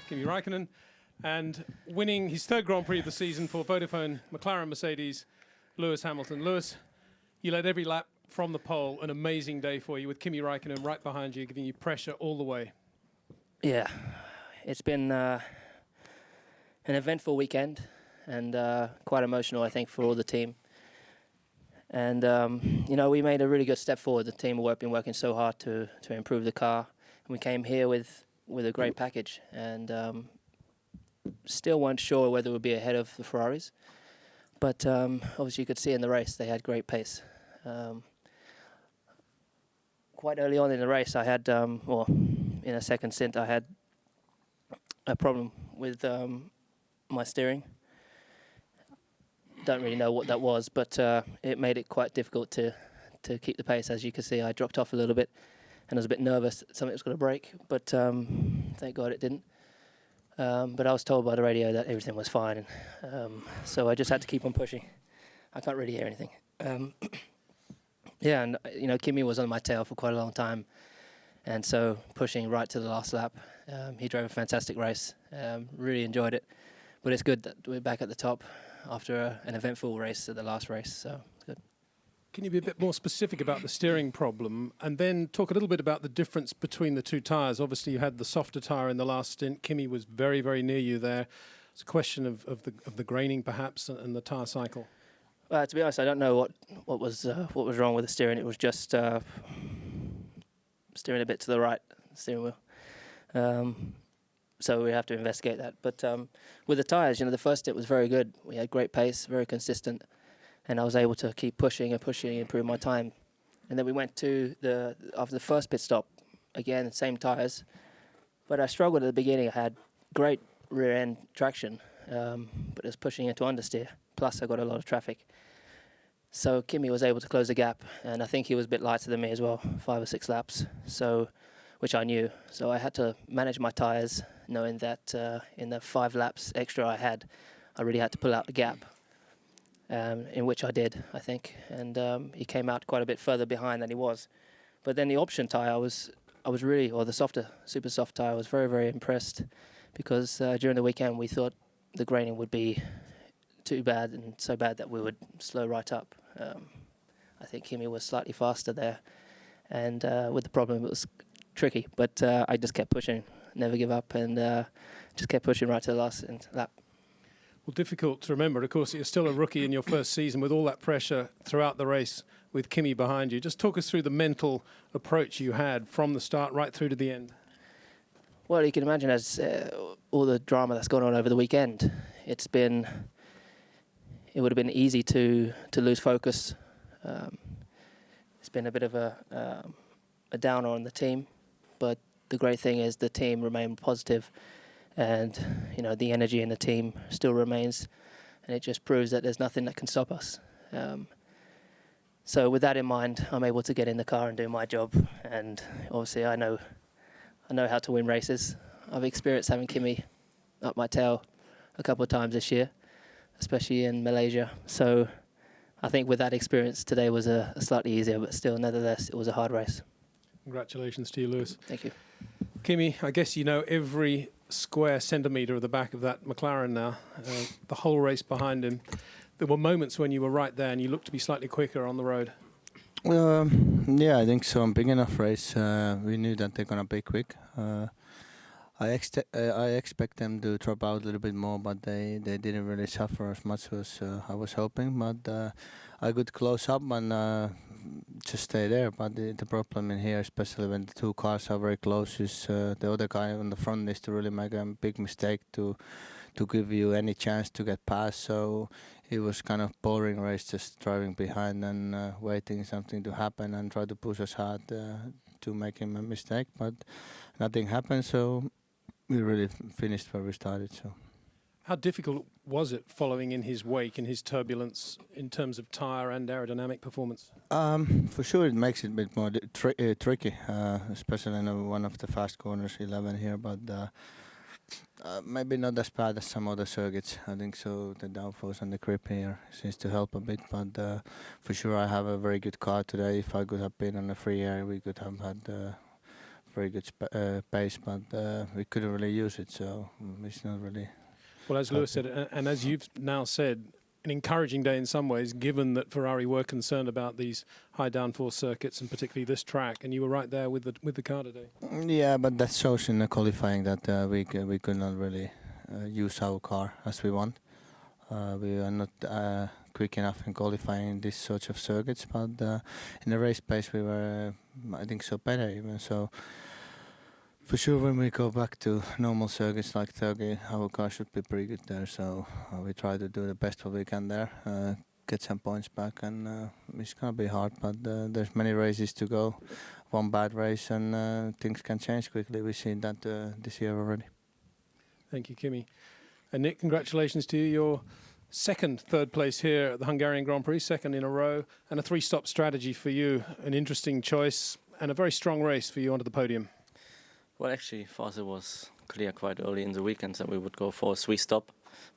Kimi Räikkönen, and winning his third Grand Prix of the season for Vodafone McLaren Mercedes, Lewis Hamilton. Lewis, you led every lap from the pole. An amazing day for you with Kimi Räikkönen right behind you, giving you pressure all the way. Yeah, it's been an eventful weekend and quite emotional, I think, for all the team. And, you know, we made a really good step forward. The team have been working so hard to improve the car. And we came here with a great package and still weren't sure whether it would be ahead of the Ferraris. But obviously you could see in the race they had great pace. Quite early on in the race I had, or in a second stint, I had a problem with my steering. Don't really know what that was, but it made it quite difficult to keep the pace. As you can see, I dropped off a little bit and I was a bit nervous that something was going to break, but thank God it didn't. But I was told by the radio that everything was fine, so I just had to keep on pushing. I can't really hear anything. Yeah, and you know, Kimi was on my tail for quite a long time, and so pushing right to the last lap. He drove a fantastic race, really enjoyed it, but it's good that we're back at the top after an eventful race at the last race, so it's good. Can you be a bit more specific about the steering problem and then talk a little bit about the difference between the two tyres? Obviously, you had the softer tyre in the last stint. Kimi was very, very near you there. It's a question of the graining, perhaps, and the tyre cycle. To be honest, I don't know what was wrong with the steering. It was just steering a bit to the right, steering wheel. So we have to investigate that. But with the tyres, you know, the first stint was very good. We had great pace, very consistent. And I was able to keep pushing and pushing and improve my time. And then we went to after the first pit stop, again, same tyres. But I struggled at the beginning. I had great rear end traction, but it was pushing into understeer. Plus I got a lot of traffic. So Kimi was able to close the gap, and I think he was a bit lighter than me as well, 5 or 6 laps, so which I knew. So I had to manage my tyres, knowing that in the 5 laps extra I had, I really had to pull out the gap. In which I did, I think, and he came out quite a bit further behind than he was. But then the option tyre, I was really, or the softer, super soft tyre, I was very, very impressed because during the weekend we thought the graining would be too bad and so bad that we would slow right up. I think Kimi was slightly faster there, and with the problem it was tricky, but I just kept pushing, never give up, and just kept pushing right to the last lap. Well, difficult to remember. Of course, you're still a rookie in your first season with all that pressure throughout the race with Kimi behind you. Just talk us through the mental approach you had from the start right through to the end. Well, you can imagine as all the drama that's gone on over the weekend, it would have been easy to lose focus. It's been a bit of a downer on the team, but the great thing is the team remained positive. And, you know, the energy in the team still remains, and it just proves that there's nothing that can stop us. So with that in mind, I'm able to get in the car and do my job. And obviously I know how to win races. I've experienced having Kimi up my tail a couple of times this year, especially in Malaysia. So I think with that experience, today was a slightly easier, but still, nevertheless, it was a hard race. Congratulations to you, Lewis. Thank you. Kimi, I guess you know every square centimetre of the back of that McLaren now, the whole race behind him. There were moments when you were right there and you looked to be slightly quicker on the road. Yeah, I think so. Big enough race. We knew that they're going to be quick. I expect them to drop out a little bit more, but they didn't really suffer as much as I was hoping. But I could close up and just stay there. But the problem in here, especially when the two cars are very close, is the other guy on the front needs to really make a big mistake to give you any chance to get past. So it was kind of boring race, just driving behind and waiting something to happen and try to push us hard to make him a mistake. But nothing happened, so we really finished where we started. So. How difficult was it following in his wake, in his turbulence, in terms of tyre and aerodynamic performance? For sure, it makes it a bit more tricky, especially in one of the fast corners, 11 here. But maybe not as bad as some other circuits. I think so. The downforce and the grip here seems to help a bit. But for sure, I have a very good car today. If I could have been on the free air, we could have had very good pace, but we couldn't really use it, so it's not really. Well, as Lewis said, and as you've now said, an encouraging day in some ways, given that Ferrari were concerned about these high downforce circuits and particularly this track, and you were right there with the car today. Yeah, but that shows in the qualifying that we could not really use our car as we want. We are not quick enough in qualifying these sorts of circuits, but in the race pace we were, I think, so better even. So for sure, when we go back to normal circuits like Turkey, our car should be pretty good there. So we try to do the best what we can there, get some points back, and it's gonna be hard. But there's many races to go. One bad race and things can change quickly. We've seen that this year already. Thank you, Kimi. And Nick, congratulations to you. Your third place here at the Hungarian Grand Prix, second in a row, and a 3-stop strategy for you. An interesting choice and a very strong race for you onto the podium. Well, actually, for us it was clear quite early in the weekend that we would go for a 3-stop,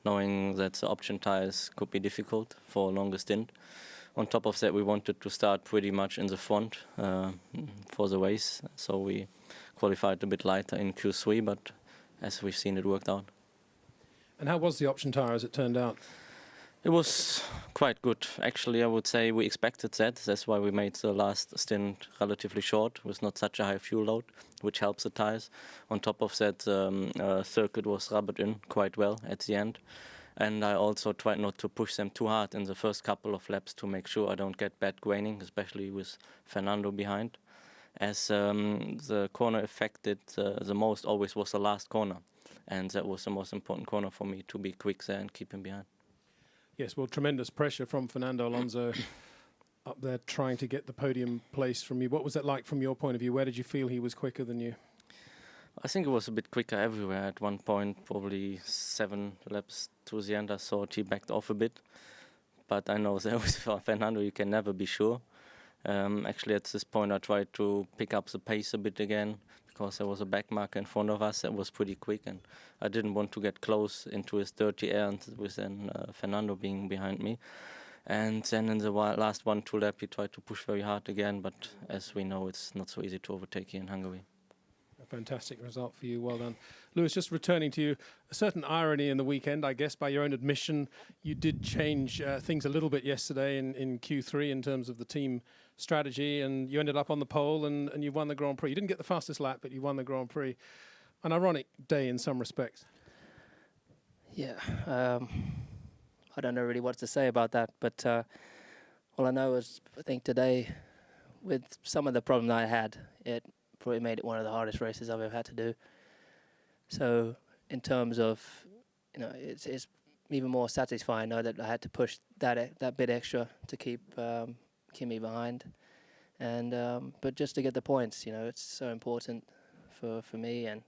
knowing that the option tires could be difficult for a longer stint. On top of that, we wanted to start pretty much in the front for the race, so we qualified a bit lighter in Q3, but as we've seen, it worked out. And how was the option tyre as it turned out? It was quite good. Actually, I would say we expected that. That's why we made the last stint relatively short, with not such a high fuel load, which helps the tires. On top of that, circuit was rubbered in quite well at the end. And I also tried not to push them too hard in the first couple of laps to make sure I don't get bad graining, especially with Fernando behind. As the corner affected the most always was the last corner. And that was the most important corner for me, to be quick there and keep him behind. Yes, well, tremendous pressure from Fernando Alonso up there trying to get the podium place from you. What was that like from your point of view? Where did you feel he was quicker than you? I think it was a bit quicker everywhere. At one point, probably 7 laps to the end, I thought he backed off a bit. But I know that with Fernando you can never be sure. Actually, at this point, I tried to pick up the pace a bit again, because there was a back marker in front of us that was pretty quick, and I didn't want to get close into his dirty air, and with then Fernando being behind me. And then in the last 1-2 lap, he tried to push very hard again, but as we know, it's not so easy to overtake here in Hungary. A fantastic result for you, well done. Lewis, just returning to you, a certain irony in the weekend, I guess, by your own admission. You did change things a little bit yesterday in Q3 in terms of the team strategy, and you ended up on the pole and you won the Grand Prix. You didn't get the fastest lap, but you won the Grand Prix. An ironic day in some respects. Yeah, I don't know really what to say about that, but all I know is I think today, with some of the problems I had, it probably made it one of the hardest races I've ever had to do. So in terms of, it's even more satisfying now that I had to push that bit extra to keep Kimi behind, and but just to get the points, it's so important for me, and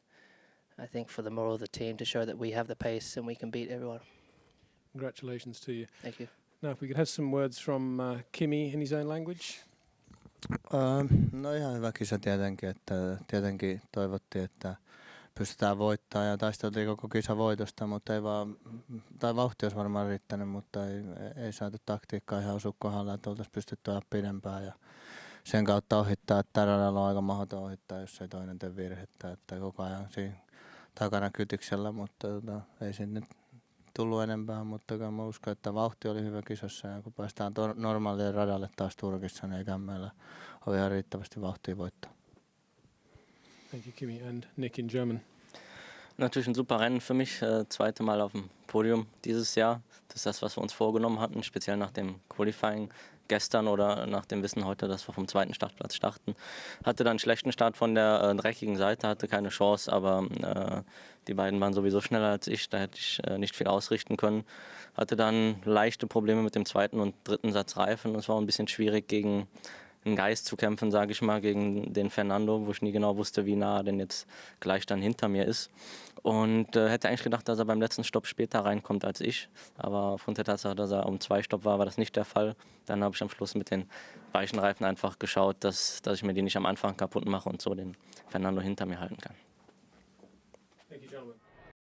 I think for the moral of the team to show that we have the pace and we can beat everyone. Congratulations to you. Thank you. Now, if we could have some words from Kimi in his own language. No ihan hyvä kisa tietenkin, että tietenkin toivottiin, että pystytään voittamaan ja taisteltiin koko kisa voitosta, mutta ei vaan, tai vauhti olisi varmaan riittänyt, mutta ei saatu taktiikkaa ihan osua kohdalla, että oltaisiin pystytty ajaa pidempään ja sen kautta ohittaa, että tällä radalla on aika mahdoton ohittaa, jos ei toinen tee virhettä, että koko ajan siinä takana kytiksellä, mutta ei siinä nyt tullut enempää, mutta mä uskon, että vauhti oli hyvä kisassa ja kun päästään normaalille radalle taas Turkissa, niin eikä meillä ole ihan riittävästi vauhtia voittaa. Thank you, Kimi. And Nick in German. Natürlich ein super Rennen für mich, zweite Mal auf dem Podium dieses Jahr. Das ist das, was wir uns vorgenommen hatten, speziell nach dem Qualifying gestern oder nach dem Wissen heute, dass wir vom 2. Startplatz starten. Hatte dann einen schlechten Start von der dreckigen Seite, hatte keine Chance, aber die beiden waren sowieso schneller als ich, da hätte ich nicht viel ausrichten können. Hatte dann leichte Probleme mit dem 2. und 3. Satz Reifen. Es war ein bisschen schwierig, gegen einen Geist zu kämpfen, sage ich mal, gegen den Fernando, wo ich nie genau wusste, wie nah er denn jetzt gleich dann hinter mir ist. Und hätte eigentlich gedacht, dass er beim letzten Stopp später reinkommt als ich. Aber aufgrund der Tatsache, dass er um 2 Stopp war das nicht der Fall. Dann habe ich am Schluss mit den weichen Reifen einfach geschaut, dass ich mir die nicht am Anfang kaputt mache und so den Fernando hinter mir halten kann.